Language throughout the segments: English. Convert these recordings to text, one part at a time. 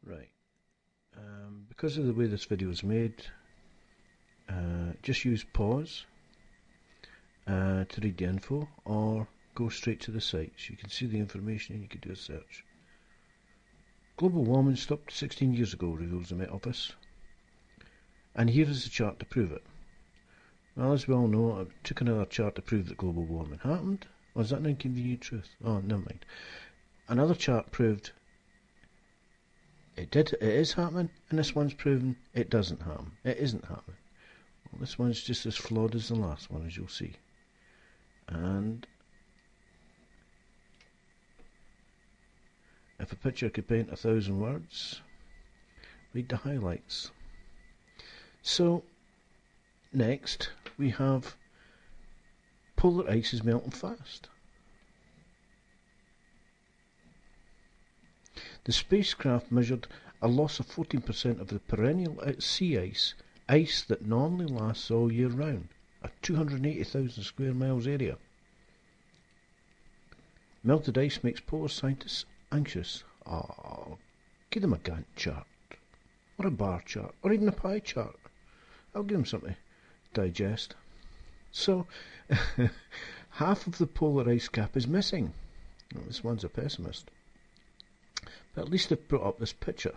Right. Because of the way this video is made, just use pause to read the info, or go straight to the site so you can see the information and you can do a search. Global warming stopped 16 years ago, reveals the Met Office. And here is the chart to prove it. Well, as we all know, I took another chart to prove that global warming happened. Or is that an inconvenient truth? Oh, never mind. Another chart proved it is happening, and this one's proven it doesn't happen. It isn't happening. Well, this one's just as flawed as the last one, as you'll see. And if a picture could paint 1,000 words, read the highlights. So, next we have polar ice is melting fast. The spacecraft measured a loss of 14% of the perennial sea ice that normally lasts all year round, a 280,000 square miles area. Melted ice makes polar scientists anxious. Oh, give them a Gantt chart, or a bar chart, or even a pie chart. I'll give them something to digest. So, half of the polar ice cap is missing. Well, this one's a pessimist. But at least they've brought up this picture.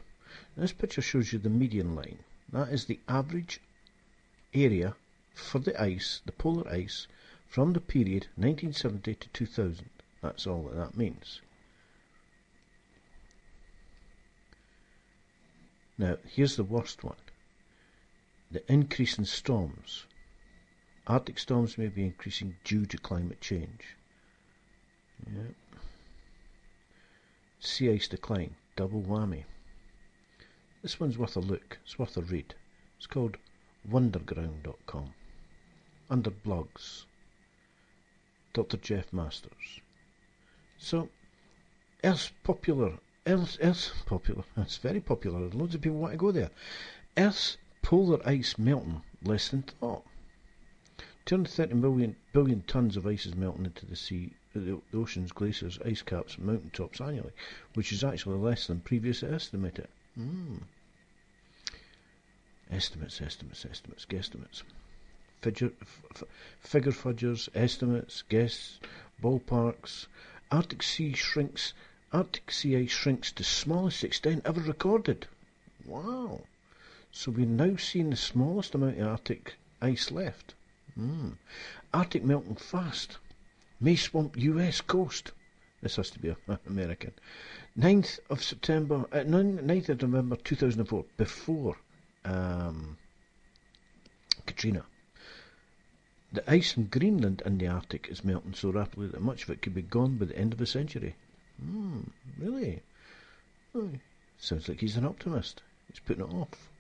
Now, this picture shows you the median line. That is the average area for the ice, the polar ice, from the period 1970 to 2000. That's all that means. Now, here's the worst one. The increase in storms. Arctic storms may be increasing due to climate change. Yep. Sea ice decline, double whammy. This one's worth a look, it's worth a read. It's called wonderground.com. Under blogs, Dr. Jeff Masters. So, Earth's popular, it's very popular, loads of people want to go there. Earth's polar ice melting less than thought. 230 billion tons of ice is melting into the sea, the oceans, glaciers, ice caps, and mountaintops annually, which is actually less than previously estimated. Estimates, guesstimates. Figure fudgers, estimates, guess, ballparks. Arctic sea ice shrinks to smallest extent ever recorded. Wow. So we're now seeing the smallest amount of Arctic ice left. Arctic melting fast. May swamp US coast. This has to be American. 9th of November 2004, before Katrina. The ice in Greenland and the Arctic is melting so rapidly that much of it could be gone by the end of the century. Really? Oh, sounds like he's an optimist. He's putting it off.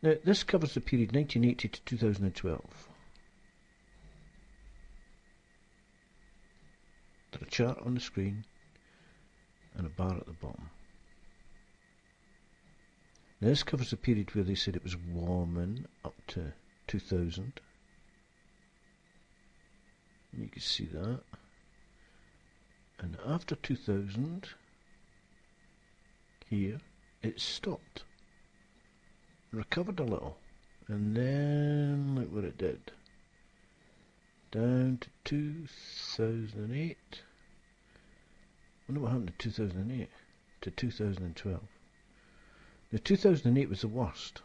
Now, this covers the period 1980 to 2012. There's a chart on the screen and a bar at the bottom. Now, this covers the period where they said it was warming up to 2000. You can see that. And after 2000, here, it stopped. Recovered a little. And then, look what it did. Down to 2008. I wonder what happened to 2008 to 2012. Now, 2008 was the worst.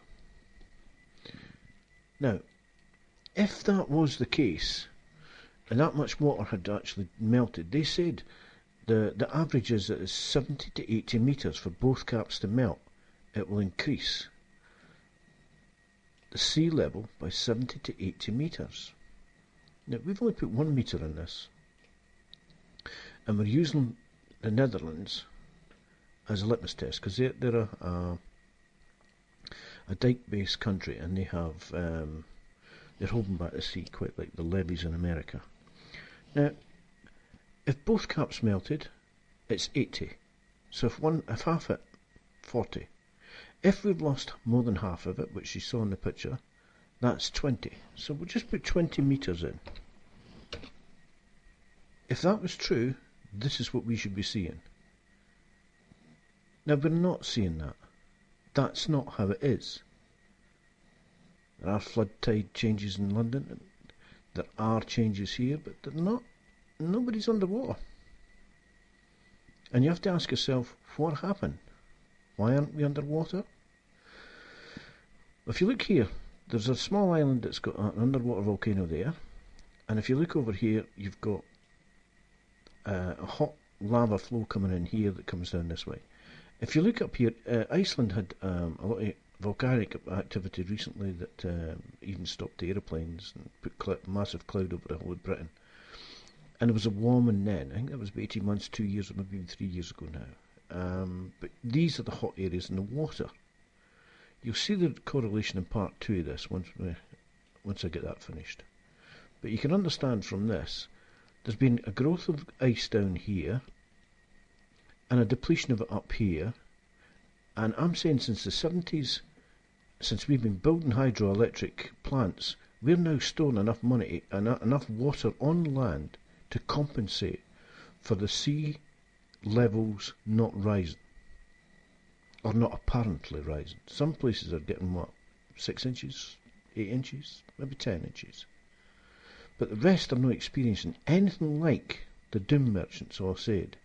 Now, if that was the case, and that much water had actually melted, they said the average is that it's 70 to 80 metres for both caps to melt. It will increase the sea level by 70 to 80 metres. Now, we've only put 1 metre in this, and we're using the Netherlands as a litmus test, because they're a dike-based country, and they have they're holding back the sea quite like the levees in America. Now, if both caps melted, it's 80. So if half it, 40. If we've lost more than half of it, which you saw in the picture, that's 20. So we'll just put 20 metres in. If that was true, this is what we should be seeing. Now, we're not seeing that. That's not how it is. There are flood tide changes in London, and there are changes here, but they're not. Nobody's underwater. And you have to ask yourself, what happened? Why aren't we underwater? If you look here, there's a small island that's got an underwater volcano there, and if you look over here, you've got a hot lava flow coming in here that comes down this way. If you look up here, Iceland had a lot of volcanic activity recently that even stopped aeroplanes and put massive cloud over the whole of Britain. And there was a warming then. I think that was about 18 months, 2 years, or maybe even 3 years ago now. But these are the hot areas in the water. You'll see the correlation in part 2 of this once I get that finished. But you can understand from this, there's been a growth of ice down here and a depletion of it up here. And I'm saying since the 70s, since we've been building hydroelectric plants, we're now storing enough money and enough water on land to compensate for the sea levels not rising, or not apparently rising. Some places are getting, what, 6 inches, 8 inches, maybe 10 inches. But the rest are not experiencing anything like the doom merchants all said.